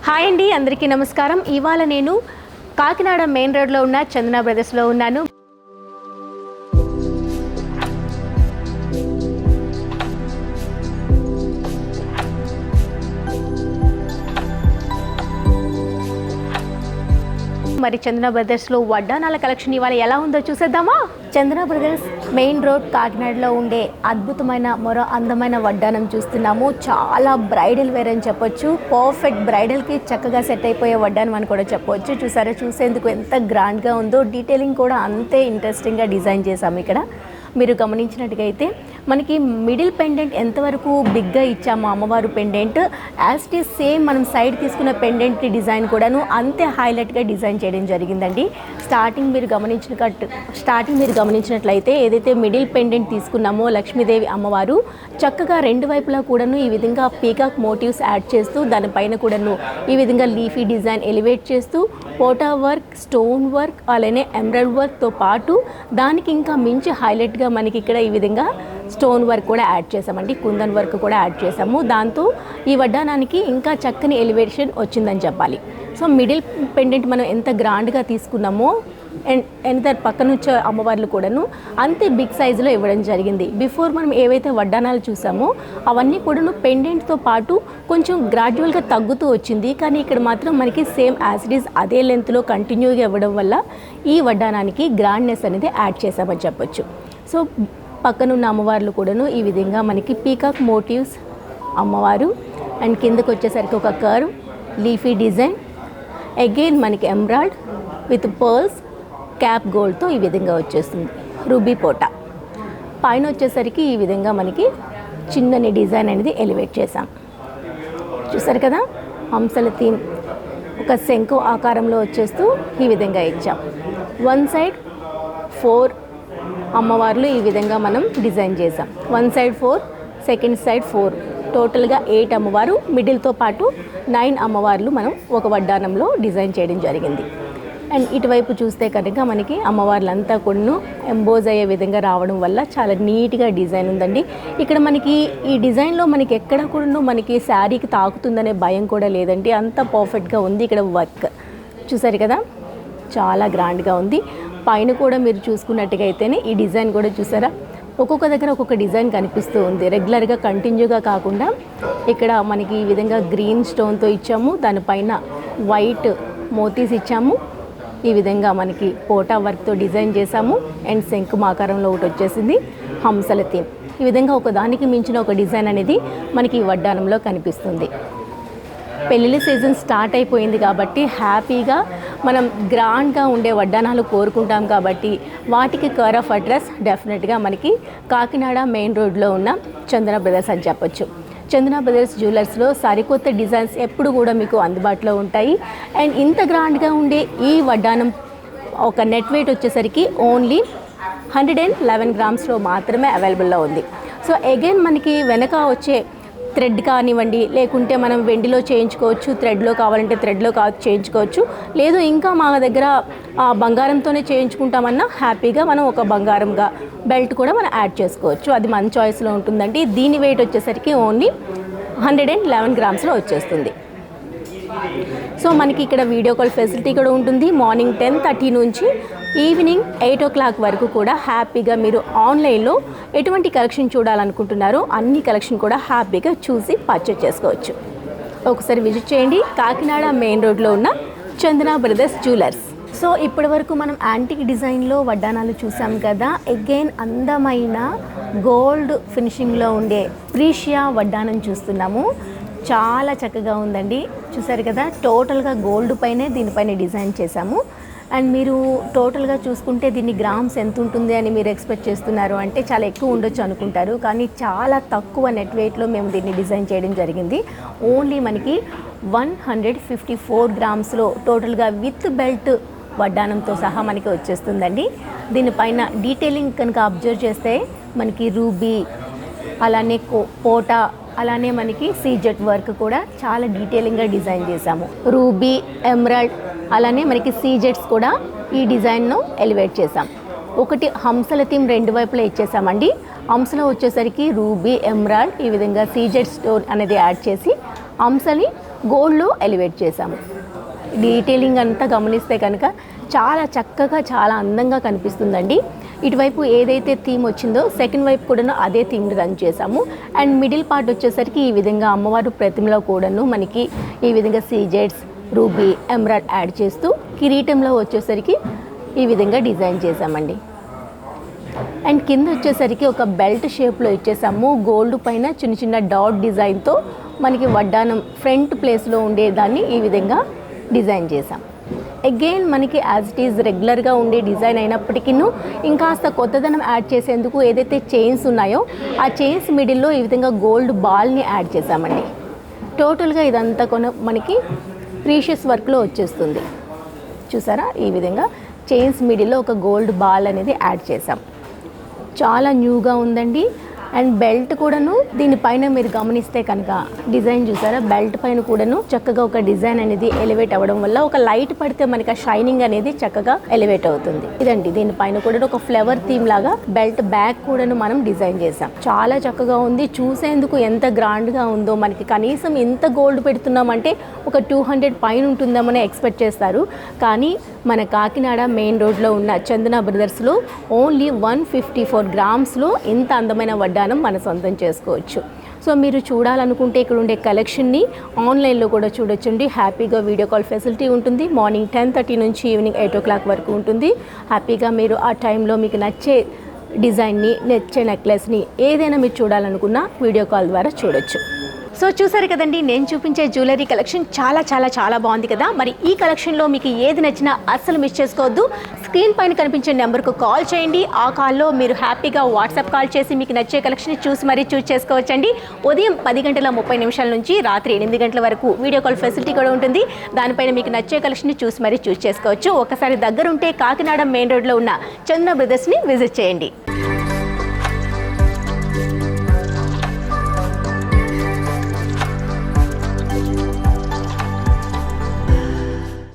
Hi అండి, అందరికీ నమస్కారం. ఇవాళ నేను కాకినాడ మెయిన్ రోడ్లో ఉన్న చందన బ్రదర్స్లో ఉన్నాను. మరి చందన బ్రదర్స్లో వడ్డానాల కలెక్షన్ ఇవాళ ఎలా ఉందో చూసేద్దామా. చందన బ్రదర్స్ మెయిన్ రోడ్ కాకినాడలో ఉండే అద్భుతమైన మరో అందమైన వడ్డానం చూస్తున్నాము. చాలా బ్రైడల్ వేర్ అని చెప్పొచ్చు. పర్ఫెక్ట్ బ్రైడల్కి చక్కగా సెట్ అయిపోయే వడ్డానం అని కూడా చెప్పవచ్చు. చూసారా, చూసేందుకు ఎంత గ్రాండ్గా ఉందో. డీటెయిలింగ్ కూడా అంతే ఇంట్రెస్టింగ్గా డిజైన్ చేశాము. ఇక్కడ మీరు గమనించినట్టుగా అయితే మనకి మిడిల్ పెండెంట్ ఎంతవరకు బిగ్గా ఇచ్చాము అమ్మవారు pendant, as it is same మనం సైడ్ తీసుకున్న పెండెంట్ డిజైన్ కూడాను అంతే హైలైట్గా డిజైన్ చేయడం జరిగిందండి. స్టార్టింగ్ మీరు గమనించినట్లయితే ఏదైతే మిడిల్ పెండెంట్ తీసుకున్నామో లక్ష్మీదేవి అమ్మవారు చక్కగా రెండు వైపులా కూడాను ఈ విధంగా పీకాక్ మోటివ్స్ యాడ్ చేస్తూ దానిపైన కూడాను ఈ విధంగా లీఫీ డిజైన్ ఎలివేట్ చేస్తూ పోటా వర్క్, స్టోన్ వర్క్, అలానే ఎమరల్డ్ వర్క్తో పాటు దానికి ఇంకా మించి హైలైట్గా మనకి ఇక్కడ ఈ విధంగా స్టోన్ వర్క్ కూడా యాడ్ చేసామండి. కుందన్ వర్క్ కూడా యాడ్ చేసాము. దాంతో ఈ వడ్డానానికి ఇంకా చక్కని ఎలివేషన్ వచ్చిందని చెప్పాలి. సో మిడిల్ పెండెంట్ మనం ఎంత గ్రాండ్గా తీసుకున్నామో ఎంత పక్కన వచ్చే అమ్మవార్లు కూడాను అంతే బిగ్ సైజులో ఇవ్వడం జరిగింది. బిఫోర్ మనం ఏవైతే వడ్డానాలు చూసామో అవన్నీ కూడాను పెండెంట్తో పాటు కొంచెం గ్రాడ్యువల్గా తగ్గుతూ వచ్చింది. కానీ ఇక్కడ మాత్రం మనకి సేమ్ యాజ్ ఇట్ ఈజ్ అదే లెంత్లో కంటిన్యూగా ఇవ్వడం వల్ల ఈ వడ్డానానికి గ్రాండ్నెస్ అనేది యాడ్ చేసామని చెప్పొచ్చు. సో పక్కనున్న అమ్మవార్లు కూడాను ఈ విధంగా మనకి పీకాక్ మోటివ్స్ అమ్మవారు, అండ్ కిందకు వచ్చేసరికి ఒక కర్వ్ లీఫీ డిజైన్, అగైన్ మనకి ఎమరాల్డ్ విత్ పర్ల్స్ క్యాప్ గోల్డ్తో ఈ విధంగా వచ్చేస్తుంది. రూబీ పోటా పైన వచ్చేసరికి ఈ విధంగా మనకి చిన్నని డిజైన్ అనేది ఎలివేట్ చేసాం. చూసారు కదా, హంసల థీమ్ ఒక శంకు ఆకారంలో వచ్చేస్తూ ఈ విధంగా ఇచ్చాం. వన్ సైడ్ 4 అమ్మవార్లు ఈ విధంగా మనం డిజైన్ చేసాం. వన్ సైడ్ 4, సెకండ్ సైడ్ 4, టోటల్గా 8 అమ్మవారు, మిడిల్తో పాటు 9 అమ్మవార్లు మనం ఒక వడ్డానంలో డిజైన్ చేయడం జరిగింది. అండ్ ఇటువైపు చూస్తే కనుక మనకి అమ్మవార్లంతా కూడా ఎంబోజ్ అయ్యే విధంగా రావడం వల్ల చాలా నీట్గా డిజైన్ ఉందండి. ఇక్కడ మనకి ఈ డిజైన్లో మనకి ఎక్కడ కూడా మనకి శారీకి తాకుతుందనే భయం కూడా లేదండి. అంత పర్ఫెక్ట్గా ఉంది. ఇక్కడ వర్క్ చూసారు కదా, చాలా గ్రాండ్గా ఉంది. పైన కూడా మీరు చూసుకున్నట్టుగా అయితేనే ఈ డిజైన్ కూడా చూసారా, ఒక్కొక్క దగ్గర ఒక్కొక్క డిజైన్ కనిపిస్తూ ఉంది. రెగ్యులర్గా కంటిన్యూగా కాకుండా ఇక్కడ మనకి ఈ విధంగా గ్రీన్ స్టోన్తో ఇచ్చాము, దానిపైన వైట్ మోతీస్ ఇచ్చాము. ఈ విధంగా మనకి పోటా వర్క్తో డిజైన్ చేసాము. అండ్ శంకు ఆకారంలో ఒకటి వచ్చేసింది హంసల థీమ్. ఈ విధంగా ఒకదానికి మించిన ఒక డిజైన్ అనేది మనకి ఈ వడ్డానంలో కనిపిస్తుంది. పెళ్ళిళ్ళ సీజన్ స్టార్ట్ అయిపోయింది కాబట్టి హ్యాపీగా మనం గ్రాండ్గా ఉండే వడ్డానాలు కోరుకుంటాం కాబట్టి వాటికి కేర్ ఆఫ్ అడ్రస్ డెఫినెట్గా మనకి కాకినాడ మెయిన్ రోడ్లో ఉన్న చందన బ్రదర్స్ అని చెప్పొచ్చు. చందన బ్రదర్స్ జ్యువెలర్స్లో సరికొత్త డిజైన్స్ ఎప్పుడు కూడా మీకు అందుబాటులో ఉంటాయి. అండ్ ఇంత గ్రాండ్గా ఉండే ఈ వడ్డానం ఒక నెట్ వెయిట్ వచ్చేసరికి ఓన్లీ 111 గ్రామ్స్లో మాత్రమే అవైలబుల్లో ఉంది. సో అగైన్ మనకి వెనక వచ్చే థ్రెడ్ కానివ్వండి, లేకుంటే మనం వెండిలో చేయించుకోవచ్చు, థ్రెడ్లో కావాలంటే థ్రెడ్లో చేయించుకోవచ్చు, లేదు ఇంకా మా దగ్గర బంగారంతోనే చేయించుకుంటామన్నా హ్యాపీగా మనం ఒక బంగారంగా బెల్ట్ కూడా మనం యాడ్ చేసుకోవచ్చు. అది మన చాయిస్లో ఉంటుందండి. దీని వెయిట్ వచ్చేసరికి ఓన్లీ 111 గ్రామ్స్లో వచ్చేస్తుంది. సో మనకి ఇక్కడ వీడియో కాల్ ఫెసిలిటీ కూడా ఉంటుంది. మార్నింగ్ 10:30 నుంచి ఈవినింగ్ 8 o'clock వరకు కూడా హ్యాపీగా మీరు ఆన్లైన్లో ఎటువంటి కలెక్షన్ చూడాలనుకుంటున్నారో అన్ని కలెక్షన్ కూడా హ్యాపీగా చూసి పర్చేజ్ చేసుకోవచ్చు. ఒకసారి విజిట్ చేయండి కాకినాడ మెయిన్ రోడ్లో ఉన్న చందన బ్రదర్స్ జ్యువెలర్స్. సో ఇప్పటి వరకు మనం యాంటిక్ డిజైన్లో వడ్డానాలు చూసాం కదా. అగైన్ అందమైన గోల్డ్ ఫినిషింగ్లో ఉండే ప్రీషియా వడ్డానం చూస్తున్నాము. చాలా చక్కగా ఉందండి. చూసారు కదా, టోటల్గా గోల్డ్ పైనే దీనిపైన డిజైన్ చేశాము. అండ్ మీరు టోటల్గా చూసుకుంటే దీన్ని గ్రామ్స్ ఎంత ఉంటుంది అని మీరు ఎక్స్పెక్ట్ చేస్తున్నారు అంటే చాలా ఎక్కువ ఉండొచ్చు అనుకుంటారు. కానీ చాలా తక్కువ నెట్ వెయిట్లో మేము దీన్ని డిజైన్ చేయడం జరిగింది. ఓన్లీ మనకి 154 గ్రామ్స్లో టోటల్గా విత్ బెల్ట్ వడ్డానంతో సహా మనకి వచ్చేస్తుందండి. దీనిపైన డీటెయిలింగ్ కనుక అబ్జర్వ్ చేస్తే మనకి రూబీ, అలానే పోటా, అలానే మనకి సీజెట్ వర్క్ కూడా చాలా డీటెయిలింగ్గా డిజైన్ చేశాము. రూబీ, ఎమరాల్డ్, అలానే మనకి సీజెట్స్ కూడా ఈ డిజైన్ను ఎలివేట్ చేసాం. ఒకటి హంసల థీమ్ రెండు వైపులా ఇచ్చేసామండి. హంసలో వచ్చేసరికి రూబీ, ఎమరాల్డ్, ఈ విధంగా సీజెట్ స్టోన్ అనేది యాడ్ చేసి హంసని గోల్డ్లో ఎలివేట్ చేసాము. డీటెయిలింగ్ అంతా గమనిస్తే కనుక చాలా చక్కగా చాలా అందంగా కనిపిస్తుందండి. ఇటువైపు ఏదైతే థీమ్ వచ్చిందో సెకండ్ వైపు కూడాను అదే థీమ్ రన్ చేసాము. అండ్ మిడిల్ పార్ట్ వచ్చేసరికి ఈ విధంగా అమ్మవారు ప్రతిమలో కూడాను మనకి ఈ విధంగా సీజెడ్స్, రూబీ, ఎమరాల్డ్ యాడ్ చేస్తూ కిరీటంలో వచ్చేసరికి ఈ విధంగా డిజైన్ చేసామండి. అండ్ కింద వచ్చేసరికి ఒక బెల్ట్ షేప్లో ఇచ్చేసాము. గోల్డ్ పైన చిన్న చిన్న డాట్ డిజైన్తో మనకి వడ్డానం ఫ్రంట్ ప్లేస్లో ఉండేదాన్ని ఈ విధంగా డిజైన్ చేసాం. అగైన్ మనకి యాజ్ ఇట్ ఈజ్ రెగ్యులర్గా ఉండే డిజైన్ అయినప్పటికీ ఇంకాస్త కొత్తదనం యాడ్ చేసేందుకు ఏదైతే చైన్స్ ఉన్నాయో ఆ చైన్స్ మిడిల్లో ఈ విధంగా గోల్డ్ బాల్ని యాడ్ చేసామండి. టోటల్గా ఇదంతా మనకి ప్రీషియస్ వర్క్లో వచ్చేస్తుంది. చూసారా, ఈ విధంగా చైన్స్ మిడిల్లో ఒక గోల్డ్ బాల్ అనేది యాడ్ చేసాం. చాలా న్యూగా ఉందండి. అండ్ బెల్ట్ కూడాను దీనిపైన మీరు గమనిస్తే కనుక డిజైన్ చూసారా, బెల్ట్ పైన కూడాను చక్కగా ఒక డిజైన్ అనేది ఎలివేట్ అవ్వడం వల్ల ఒక లైట్ పడితే మనకి ఆ షైనింగ్ అనేది చక్కగా ఎలివేట్ అవుతుంది. ఇదండి, దీనిపైన కూడా ఒక ఫ్లవర్ థీమ్ లాగా బెల్ట్ బ్యాక్ కూడాను మనం డిజైన్ చేసాం. చాలా చక్కగా ఉంది. చూసేందుకు ఎంత గ్రాండ్గా ఉందో, మనకి కనీసం ఇంత గోల్డ్ పెడుతున్నామంటే ఒక 200 పైన ఉంటుందామని ఎక్స్పెక్ట్ చేస్తారు. కానీ మన కాకినాడ మెయిన్ రోడ్లో ఉన్న చందన బ్రదర్స్లో ఓన్లీ 154 గ్రామ్స్లో ఇంత అందమైన వడ్డానం మన సొంతం చేసుకోవచ్చు. సో మీరు చూడాలనుకుంటే ఇక్కడ ఉండే కలెక్షన్ని ఆన్లైన్లో కూడా చూడొచ్చండి. హ్యాపీగా వీడియో కాల్ ఫెసిలిటీ ఉంటుంది. మార్నింగ్ 10:30 నుంచి ఈవినింగ్ 8 o'clock వరకు ఉంటుంది. హ్యాపీగా మీరు ఆ టైంలో మీకు నచ్చే డిజైన్ని, నచ్చే నెక్లెస్ని ఏదైనా మీరు చూడాలనుకున్నా వీడియో కాల్ ద్వారా చూడొచ్చు. సో చూసారు కదండి, నేను చూపించే జ్యువెలరీ కలెక్షన్ చాలా చాలా చాలా బాగుంది కదా. మరి ఈ కలెక్షన్లో మీకు ఏది నచ్చినా అస్సలు మిస్ చేసుకోవద్దు. స్క్రీన్ పైన కనిపించే నెంబర్కు కాల్ చేయండి. ఆ కాల్లో మీరు హ్యాపీగా వాట్సాప్ కాల్ చేసి మీకు నచ్చే కలెక్షన్ చూసి మరీ చూస్ చేసుకోవచ్చండి. ఉదయం 10:30 నుంచి రాత్రి 8 గంటల వరకు వీడియో కాల్ ఫెసిలిటీ కూడా ఉంటుంది. దానిపైన మీకు నచ్చే కలెక్షన్ చూసి మరీ చూస్ చేసుకోవచ్చు. ఒకసారి దగ్గరుంటే కాకినాడ మెయిన్ రోడ్లో ఉన్న చందన బ్రదర్స్ని విజిట్ చేయండి.